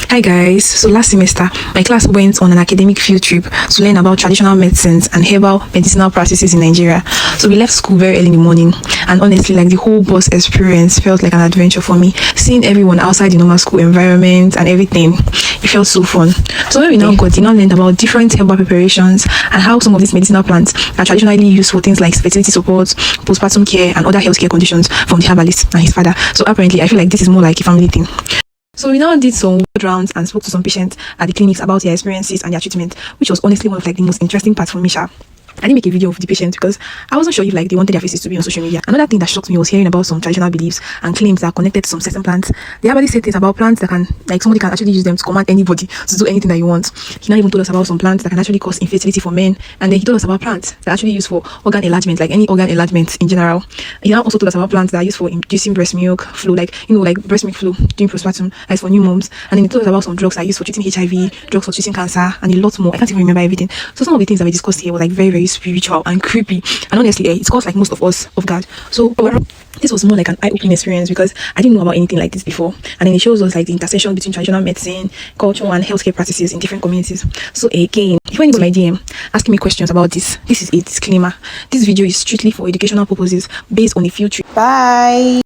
Hi guys, so last semester my class went on an academic field trip to learn about traditional medicines and herbal medicinal practices in Nigeria. So we left school very early in the morning, and honestly, like, the whole bus experience felt like an adventure for me. Seeing everyone outside the normal school environment and everything, it felt so fun. So when we now learned about different herbal preparations and how some of these medicinal plants are traditionally used for things like fertility support, postpartum care, and other healthcare conditions from the herbalist and his father. So apparently I feel like this is more like a family thing. So we now did some word rounds and spoke to some patients at the clinics about their experiences and their treatment, which was honestly one of the most interesting parts for me, Sha. I didn't make a video of the patient because I wasn't sure if they wanted their faces to be on social media. Another thing that shocked me was hearing about some traditional beliefs and claims that are connected to some certain plants. The herbalist said things about plants that can, somebody can actually use them to command anybody to do anything that you want. He now even told us about some plants that can actually cause infertility for men, and then he told us about plants that are actually used for organ enlargement, like any organ enlargement in general. He now also told us about plants that are used for inducing breast milk flow, like breast milk flow during postpartum, as for new moms. And then he told us about some drugs that are used for treating HIV, drugs for treating cancer, and a lot more. I can't even remember everything. So some of the things that we discussed here were very, very spiritual and creepy, and honestly it's caught most of us off guard. So this was more like an eye-opening experience because I didn't know about anything like this before, and then it shows us the intersection between traditional medicine, culture, and healthcare practices in different communities. So again, if you want to go my DM asking me questions about this is a disclaimer. This video is strictly for educational purposes based on a few. Bye.